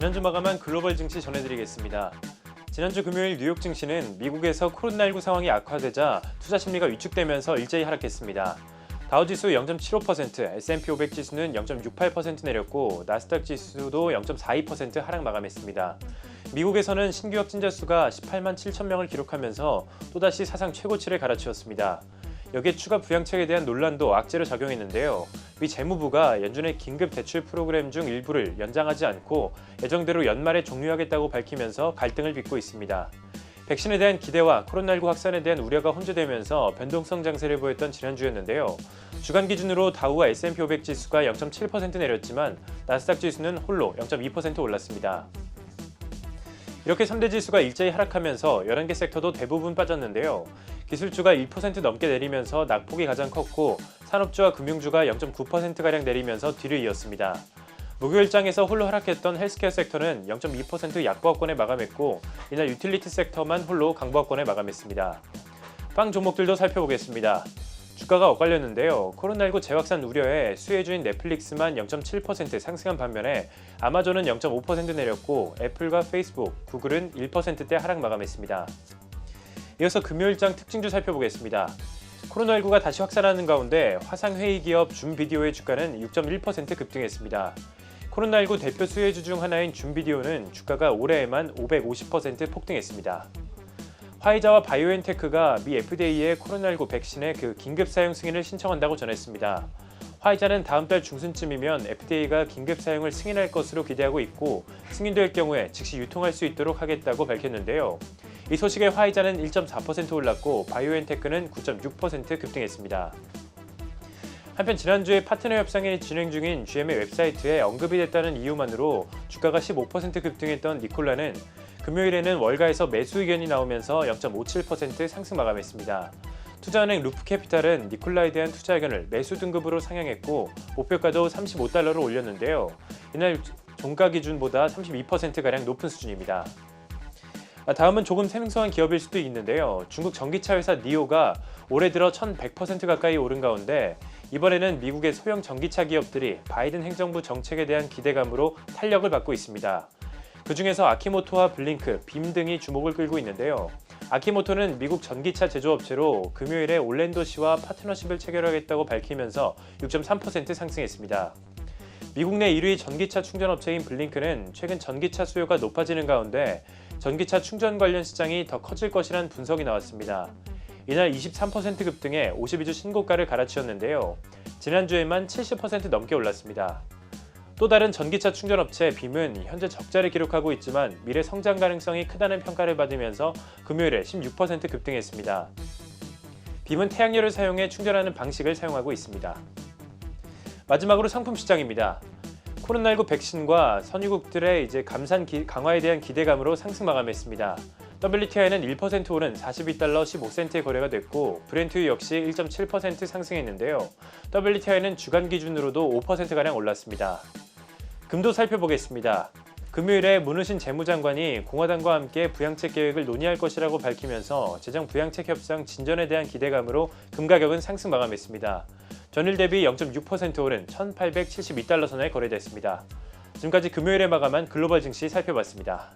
지난주 마감한 글로벌 증시 전해드리겠습니다. 지난주 금요일 뉴욕 증시는 미국에서 코로나19 상황이 악화되자 투자 심리가 위축되면서 일제히 하락했습니다. 다우지수 0.75%, S&P 500 지수는 0.68% 내렸고 나스닥 지수도 0.42% 하락 마감했습니다. 미국에서는 신규 확진자 수가 18만 7천 명을 기록하면서 또다시 사상 최고치를 갈아치웠습니다. 여기에 추가 부양책에 대한 논란도 악재로 작용했는데요. 미 재무부가 연준의 긴급 대출 프로그램 중 일부를 연장하지 않고 예정대로 연말에 종료하겠다고 밝히면서 갈등을 빚고 있습니다. 백신에 대한 기대와 코로나19 확산에 대한 우려가 혼재되면서 변동성 장세를 보였던 지난주였는데요. 주간 기준으로 다우와 S&P 500 지수가 0.7% 내렸지만 나스닥 지수는 홀로 0.2% 올랐습니다. 이렇게 3대 지수가 일제히 하락하면서 11개 섹터도 대부분 빠졌는데요. 기술주가 1% 넘게 내리면서 낙폭이 가장 컸고 산업주와 금융주가 0.9%가량 내리면서 뒤를 이었습니다. 목요일장에서 홀로 하락했던 헬스케어 섹터는 0.2% 약보합권에 마감했고 이날 유틸리티 섹터만 홀로 강보합권에 마감했습니다. 빵 종목들도 살펴보겠습니다. 주가가 엇갈렸는데요. 코로나19 재확산 우려에 수혜주인 넷플릭스만 0.7% 상승한 반면에 아마존은 0.5% 내렸고 애플과 페이스북, 구글은 1%대 하락 마감했습니다. 이어서 금요일장 특징주 살펴보겠습니다. 코로나19가 다시 확산하는 가운데 화상회의 기업 줌비디오의 주가는 6.1% 급등했습니다. 코로나19 대표 수혜주 중 하나인 줌비디오는 주가가 올해에만 550% 폭등했습니다. 화이자와 바이오엔테크가 미 FDA에 코로나19 백신의 긴급 사용 승인을 신청한다고 전했습니다. 화이자는 다음 달 중순쯤이면 FDA가 긴급 사용을 승인할 것으로 기대하고 있고 승인될 경우에 즉시 유통할 수 있도록 하겠다고 밝혔는데요. 이 소식에 화이자는 1.4% 올랐고 바이오엔테크는 9.6% 급등했습니다. 한편 지난주에 파트너 협상이 진행 중인 GM의 웹사이트에 언급이 됐다는 이유만으로 주가가 15% 급등했던 니콜라는 금요일에는 월가에서 매수 의견이 나오면서 0.57% 상승 마감했습니다. 투자은행 루프캐피탈은 니콜라에 대한 투자 의견을 매수 등급으로 상향했고 목표가도 35달러로 올렸는데요. 이날 종가 기준보다 32%가량 높은 수준입니다. 다음은 조금 생소한 기업일 수도 있는데요. 중국 전기차 회사 니오가 올해 들어 1100% 가까이 오른 가운데 이번에는 미국의 소형 전기차 기업들이 바이든 행정부 정책에 대한 기대감으로 탄력을 받고 있습니다. 그중에서 아키모토와 블링크, 빔 등이 주목을 끌고 있는데요. 아키모토는 미국 전기차 제조업체로 금요일에 올랜도시와 파트너십을 체결하겠다고 밝히면서 6.3% 상승했습니다. 미국 내 1위 전기차 충전업체인 블링크는 최근 전기차 수요가 높아지는 가운데 전기차 충전 관련 시장이 더 커질 것이란 분석이 나왔습니다. 이날 23% 급등해 52주 신고가를 갈아치웠는데요. 지난주에만 70% 넘게 올랐습니다. 또 다른 전기차 충전업체 빔은 현재 적자를 기록하고 있지만 미래 성장 가능성이 크다는 평가를 받으면서 금요일에 16% 급등했습니다. 빔은 태양열을 사용해 충전하는 방식을 사용하고 있습니다. 마지막으로 상품 시장입니다. 코로나19 백신과 선유국들의 감산 강화에 대한 기대감으로 상승 마감했습니다. WTI는 1% 오른 42달러 15센트의 거래가 됐고 브렌트유 역시 1.7% 상승했는데요. WTI는 주간 기준으로도 5%가량 올랐습니다. 금도 살펴보겠습니다. 금요일에 문우신 재무장관이 공화당과 함께 부양책 계획을 논의할 것이라고 밝히면서 재정 부양책 협상 진전에 대한 기대감으로 금 가격은 상승 마감했습니다. 전일 대비 0.6% 오른 1872달러 선에 거래됐습니다. 지금까지 금요일에 마감한 글로벌 증시 살펴봤습니다.